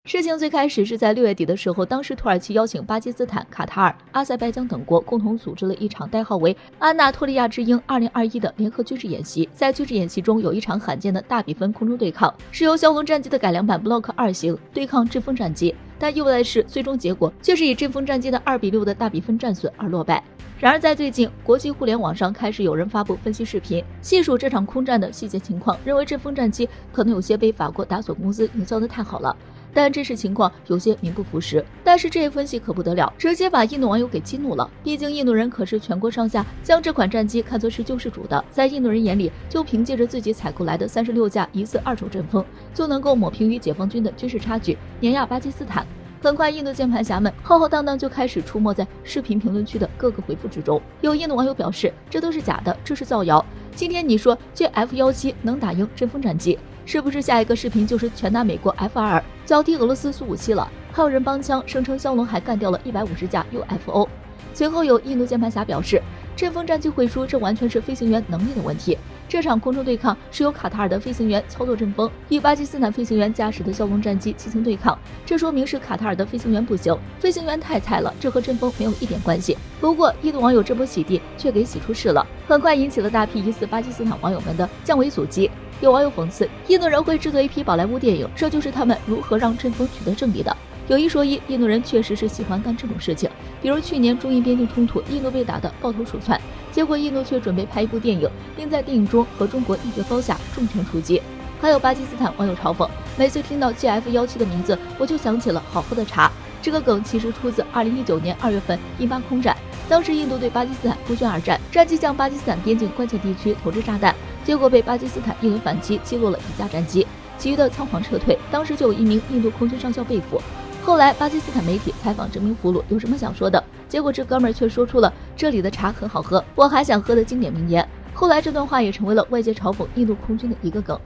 事情最开始是在6月底的时候，当时土耳其邀请巴基斯坦、卡塔尔、阿塞拜疆等国共同组织了一场代号为“安纳托利亚之鹰2021”的联合军事演习。在军事演习中，有一场罕见的大比分空中对抗，是由枭龙战机的改良版 Block 2型对抗阵风战机。但意外的是，最终结果却是以阵风战机的2-6的大比分战损而落败。然而在最近，国际互联网上开始有人发布分析视频，细数这场空战的细节情况，认为阵风战机可能有些被法国达索公司营销的太好了。但真实情况有些名不符实。但是这一分析可不得了，直接把印度网友给激怒了。毕竟印度人可是全国上下将这款战机看作是救世主的，在印度人眼里，就凭借着自己采购来的36架疑似二手阵风，就能够抹平与解放军的军事差距，碾压巴基斯坦。很快，印度键盘侠们浩浩荡荡就开始出没在视频评论区的各个回复之中。有印度网友表示，这都是假的，这是造谣。今天你说这 F-17能打赢阵风战机，是不是下一个视频就是拳打美国 F-22，交替俄罗斯苏57了？还有人帮腔，声称枭龙还干掉了150架 UFO。随后有印度键盘侠表示，阵风战机会输，这完全是飞行员能力的问题。这场空中对抗是由卡塔尔的飞行员操作阵风，与巴基斯坦飞行员驾驶的枭龙战机进行对抗。这说明是卡塔尔的飞行员不行，飞行员太菜了，这和阵风没有一点关系。不过，印度网友这波洗地却给洗出事了，很快引起了大批疑似巴基斯坦网友们的降维阻击。有网友讽刺，印度人会制作一批宝莱坞电影，这就是他们如何让阵风取得胜利的。有一说一，印度人确实是喜欢干这种事情，比如去年中印边境冲突，印度被打得抱头鼠窜，结果印度却准备拍一部电影，并在电影中和中国一决高下，重拳出击。还有巴基斯坦网友嘲讽，每次听到 GF-17的名字，我就想起了好喝的茶。这个梗其实出自2019年2月份印巴空战，当时印度对巴基斯坦孤军而战，战机向巴基斯坦边境关键地区投掷炸弹，结果被巴基斯坦一轮反击击落了1架战机，其余的仓皇撤退。当时就有一名印度空军上校被俘。后来巴基斯坦媒体采访这名俘虏有什么想说的，结果这哥们儿却说出了这里的茶很好喝，我还想喝的经典名言。后来这段话也成为了外界嘲讽印度空军的一个梗。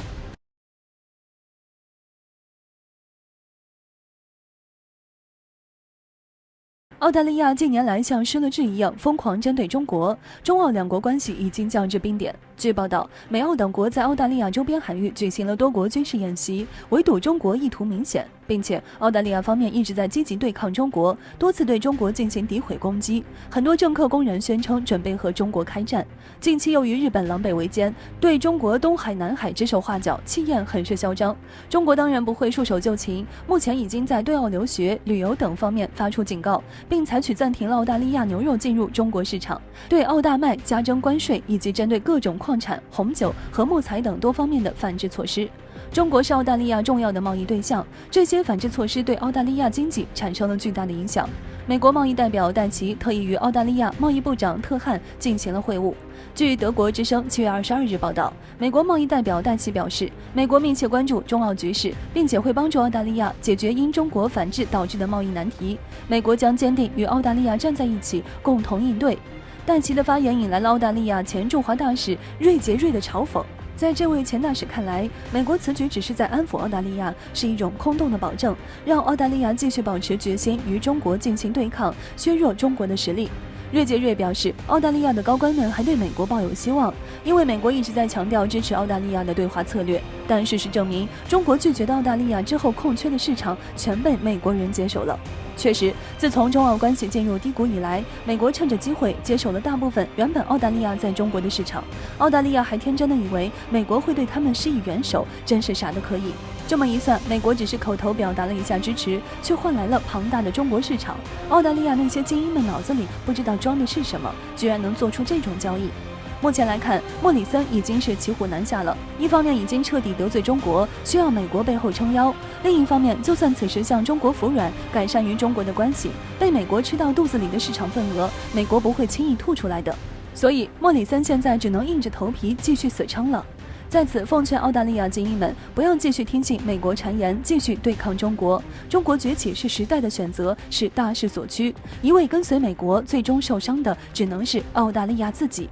澳大利亚近年来像失了智一样疯狂针对中国，中澳两国关系已经降至冰点。据报道，美澳等国在澳大利亚周边海域举行了多国军事演习，围堵中国意图明显，并且澳大利亚方面一直在积极对抗中国，多次对中国进行诋毁攻击。很多政客公然宣称准备和中国开战。近期又与日本狼狈为奸，对中国东海、南海指手画脚，气焰很是嚣张。中国当然不会束手就擒，目前已经在对澳留学、旅游等方面发出警告，并采取暂停了澳大利亚牛肉进入中国市场，对澳大麦加征关税，以及针对各种矿产、红酒和木材等多方面的反制措施。中国是澳大利亚重要的贸易对象，这些反制措施对澳大利亚经济产生了巨大的影响。美国贸易代表戴奇特意与澳大利亚贸易部长特汉进行了会晤。据德国之声7月22日报道，美国贸易代表戴奇表示，美国密切关注中澳局势，并且会帮助澳大利亚解决因中国反制导致的贸易难题。美国将坚定与澳大利亚站在一起，共同应对。戴奇的发言引来了澳大利亚前驻华大使瑞杰瑞的嘲讽。在这位前大使看来，美国此举只是在安抚澳大利亚，是一种空洞的保证，让澳大利亚继续保持决心与中国进行对抗，削弱中国的实力。瑞杰瑞表示，澳大利亚的高官们还对美国抱有希望，因为美国一直在强调支持澳大利亚的对华策略。但事实证明，中国拒绝的澳大利亚之后空缺的市场全被美国人接手了。确实，自从中澳关系进入低谷以来，美国趁着机会接手了大部分原本澳大利亚在中国的市场。澳大利亚还天真的以为美国会对他们施以援手，真是傻得可以。这么一算，美国只是口头表达了一下支持，却换来了庞大的中国市场。澳大利亚那些精英们脑子里不知道装的是什么，居然能做出这种交易。目前来看，莫里森已经是骑虎难下了。一方面已经彻底得罪中国，需要美国背后撑腰；另一方面，就算此时向中国服软，改善与中国的关系，被美国吃到肚子里的市场份额，美国不会轻易吐出来的。所以，莫里森现在只能硬着头皮继续死撑了。在此奉劝澳大利亚精英们，不要继续听信美国谗言，继续对抗中国。中国崛起是时代的选择，是大势所趋。一味跟随美国，最终受伤的只能是澳大利亚自己。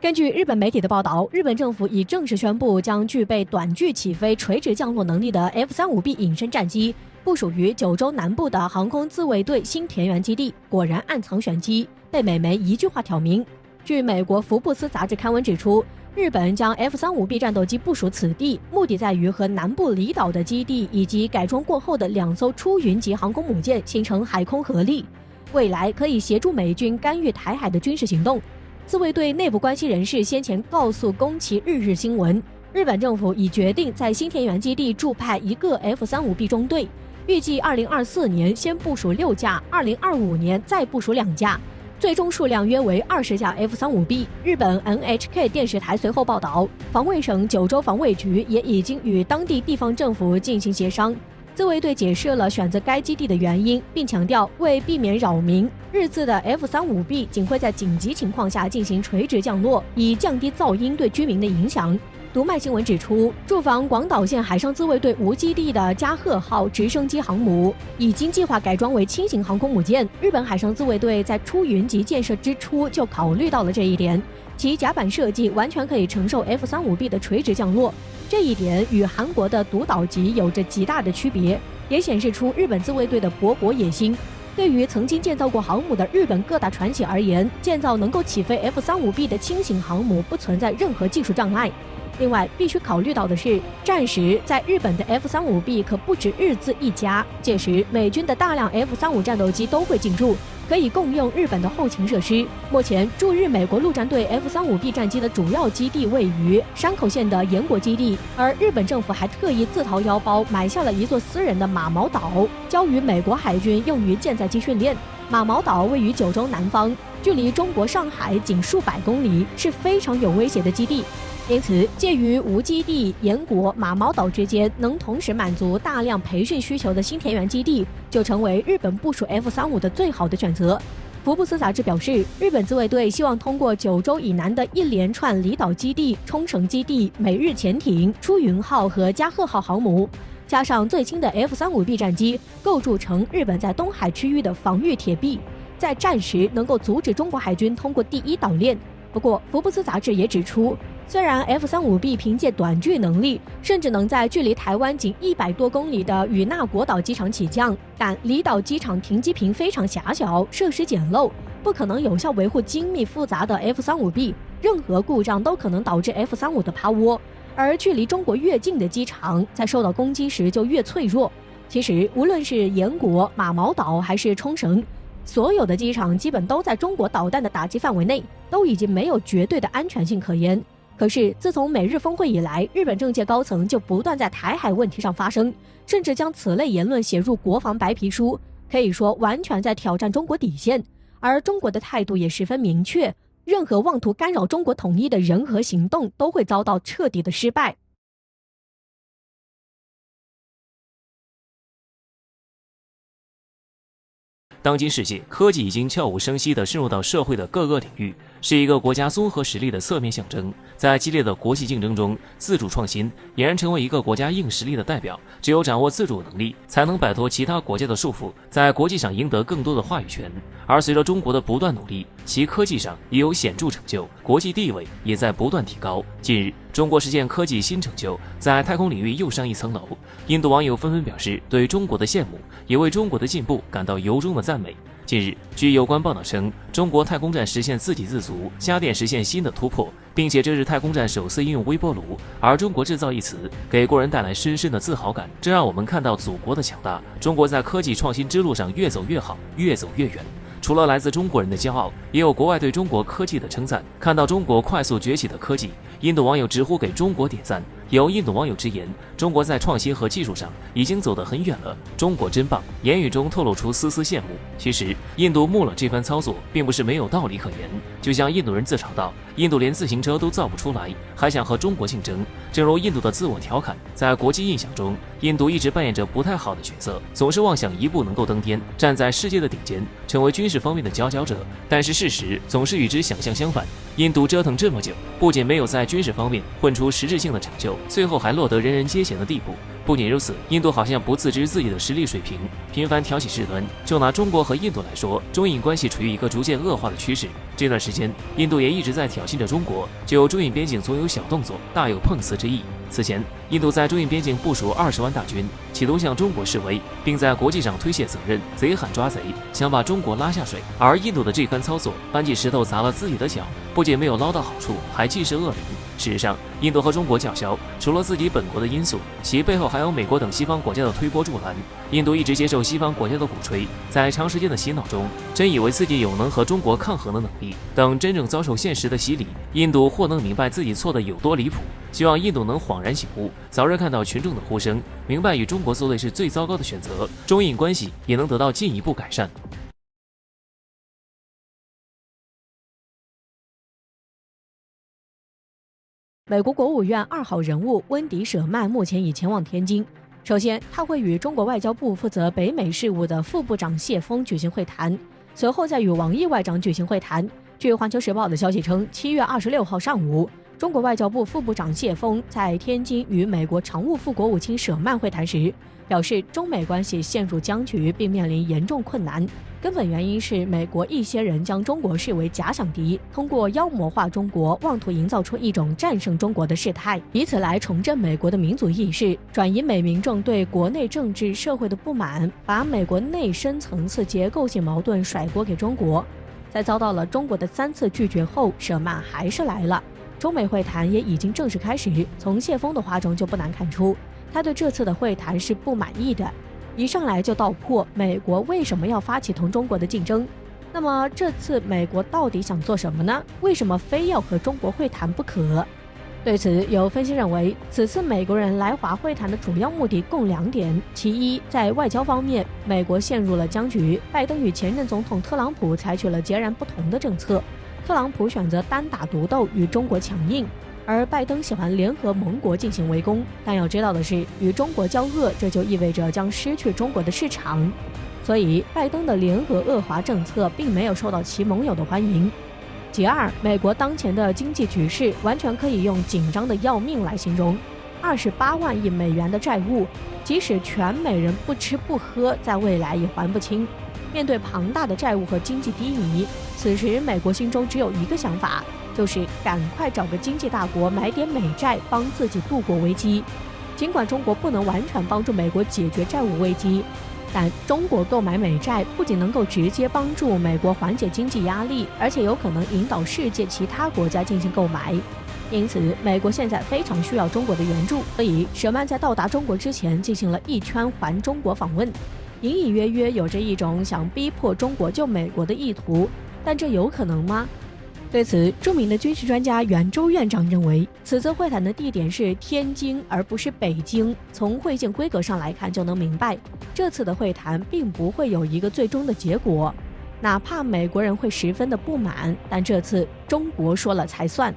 根据日本媒体的报道，日本政府已正式宣布将具备短距起飞、垂直降落能力的 F-35B 隐身战机部署于九州南部的航空自卫队新田园基地。果然暗藏玄机，被美媒一句话挑明。据美国福布斯杂志刊文指出，日本将 F-35B 战斗机部署此地，目的在于和南部离岛的基地以及改装过后的2艘出云级航空母舰形成海空合力，未来可以协助美军干预台海的军事行动。自卫队内部关系人士先前告诉宫崎日日新闻，日本政府已决定在新田园基地驻派1个 F-35B 中队，预计2024年先部署6架，2025年再部署2架。最终数量约为20架 F-35B。日本 NHK 电视台随后报道，防卫省九州防卫局也已经与当地地方政府进行协商。自卫队解释了选择该基地的原因，并强调为避免扰民，日制的 F-35B 仅会在紧急情况下进行垂直降落，以降低噪音对居民的影响。读卖新闻指出，驻防广岛县海上自卫队无基地的加贺号直升机航母已经计划改装为轻型航空母舰。日本海上自卫队在出云级建设之初就考虑到了这一点，其甲板设计完全可以承受 F-35B 的垂直降落，这一点与韩国的独岛级有着极大的区别，也显示出日本自卫队的勃勃野心。对于曾经建造过航母的日本各大船企而言，建造能够起飞 F-35B 的轻型航母不存在任何技术障碍。另外，必须考虑到的是，战时在日本的 F-35B 可不止日资一家，届时美军的大量 F-35战斗机都会进驻，可以共用日本的后勤设施。目前，驻日美国陆战队 F-35B 战机的主要基地位于山口县的岩国基地，而日本政府还特意自掏腰包买下了一座私人的马毛岛，交予美国海军用于舰载机训练。马毛岛位于九州南方，距离中国上海仅数百公里，是非常有威胁的基地。因此，介于无基地、岩国、马毛岛之间，能同时满足大量培训需求的新田园基地，就成为日本部署 F-35的最好的选择。福布斯杂志表示，日本自卫队希望通过九州以南的一连串离岛基地、冲绳基地、美日潜艇、出云号和加贺号航母，加上最新的 F-35B 战机，构筑成日本在东海区域的防御铁壁，在战时能够阻止中国海军通过第一岛链。不过，福布斯杂志也指出，虽然 F-35B 凭借短距能力，甚至能在距离台湾仅100多公里的与那国岛机场起降，但离岛机场停机坪非常狭小，设施简陋，不可能有效维护精密复杂的 F-35B， 任何故障都可能导致 F-35的趴窝。而距离中国越近的机场，在受到攻击时就越脆弱。其实，无论是岩国、马毛岛还是冲绳，所有的机场基本都在中国导弹的打击范围内，都已经没有绝对的安全性可言。可是，自从美日峰会以来，日本政界高层就不断在台海问题上发声，甚至将此类言论写入国防白皮书，可以说完全在挑战中国底线。而中国的态度也十分明确，任何妄图干扰中国统一的人和行动都会遭到彻底的失败。当今世界，科技已经悄无声息地深入到社会的各个领域，是一个国家综合实力的侧面象征。在激烈的国际竞争中，自主创新俨然成为一个国家硬实力的代表。只有掌握自主能力，才能摆脱其他国家的束缚，在国际上赢得更多的话语权。而随着中国的不断努力，其科技上也有显著成就，国际地位也在不断提高。近日，中国实现科技新成就，在太空领域又上一层楼。印度网友纷纷表示对中国的羡慕，也为中国的进步感到由衷的赞美。近日，据有关报道称，中国太空站实现自给自足，家电实现新的突破，并且这是太空站首次应用微波炉。而中国制造一词给国人带来深深的自豪感，这让我们看到祖国的强大。中国在科技创新之路上越走越好，越走越远。除了来自中国人的骄傲，也有国外对中国科技的称赞。看到中国快速崛起的科技，印度网友直呼给中国点赞。有印度网友直言，中国在创新和技术上已经走得很远了，中国真棒，言语中透露出丝丝羡慕。其实，印度木了这番操作并不是没有道理可言。就像印度人自嘲道，印度连自行车都造不出来，还想和中国竞争。正如印度的自我调侃，在国际印象中，印度一直扮演着不太好的角色，总是妄想一步能够登天，站在世界的顶尖，成为军事方面的佼佼者。但是事实总是与之想象相反，印度折腾这么久，不仅没有在军事方面混出实质性的成就，最后还落得人人皆嫌的地步。不仅如此，印度好像不自知自己的实力水平，频繁挑起事端。就拿中国和印度来说，中印关系处于一个逐渐恶化的趋势。这段时间，印度也一直在挑衅着中国，就中印边境总有小动作，大有碰瓷之意。此前，印度在中印边境部署20万大军，企图向中国示威，并在国际上推卸责任，贼喊抓贼，想把中国拉下水。而印度的这番操作，搬起石头砸了自己的脚，不不仅没有捞到好处，还既是恶灵。事实上，印度和中国叫嚣，除了自己本国的因素，其背后还有美国等西方国家的推波助澜。印度一直接受西方国家的鼓吹，在长时间的洗脑中，真以为自己有能和中国抗衡的能力。等真正遭受现实的洗礼，印度或能明白自己错的有多离谱。希望印度能恍然醒悟，早日看到群众的呼声，明白与中国作对是最糟糕的选择，中印关系也能得到进一步改善。美国国务院2号人物温迪·舍曼目前已前往天津。首先，他会与中国外交部负责北美事务的副部长谢峰举行会谈，随后再与王毅外长举行会谈。据《环球时报》的消息称，7月26号上午，中国外交部副部长谢峰在天津与美国常务副国务卿舍曼会谈时，表示中美关系陷入僵局并面临严重困难，根本原因是美国一些人将中国视为假想敌，通过妖魔化中国，妄图营造出一种战胜中国的事态，以此来重振美国的民族意识，转移美民众对国内政治社会的不满，把美国内深层次结构性矛盾甩锅给中国。在遭到了中国的3次拒绝后，舍曼还是来了。中美会谈也已经正式开始，从谢峰的话中就不难看出，他对这次的会谈是不满意的，一上来就道破美国为什么要发起同中国的竞争。那么这次美国到底想做什么呢？为什么非要和中国会谈不可？对此，有分析认为，此次美国人来华会谈的主要目的共2点。其一，在外交方面，美国陷入了僵局，拜登与前任总统特朗普采取了截然不同的政策。特朗普选择单打独斗与中国强硬，而拜登喜欢联合盟国进行围攻。但要知道的是，与中国交恶，这就意味着将失去中国的市场。所以，拜登的联合恶华政策并没有受到其盟友的欢迎。其二，美国当前的经济局势完全可以用紧张的要命来形容。28万亿美元的债务，即使全美人不吃不喝，在未来也还不清。面对庞大的债务和经济低迷，此时美国心中只有一个想法，就是赶快找个经济大国买点美债，帮自己度过危机。尽管中国不能完全帮助美国解决债务危机，但中国购买美债不仅能够直接帮助美国缓解经济压力，而且有可能引导世界其他国家进行购买。因此，美国现在非常需要中国的援助，所以舍曼在到达中国之前进行了一圈环中国访问，隐隐约约有着一种想逼迫中国救美国的意图，但这有可能吗？对此，著名的军事专家袁周院长认为，此次会谈的地点是天津，而不是北京。从会见规格上来看，就能明白，这次的会谈并不会有一个最终的结果。哪怕美国人会十分的不满，但这次中国说了才算。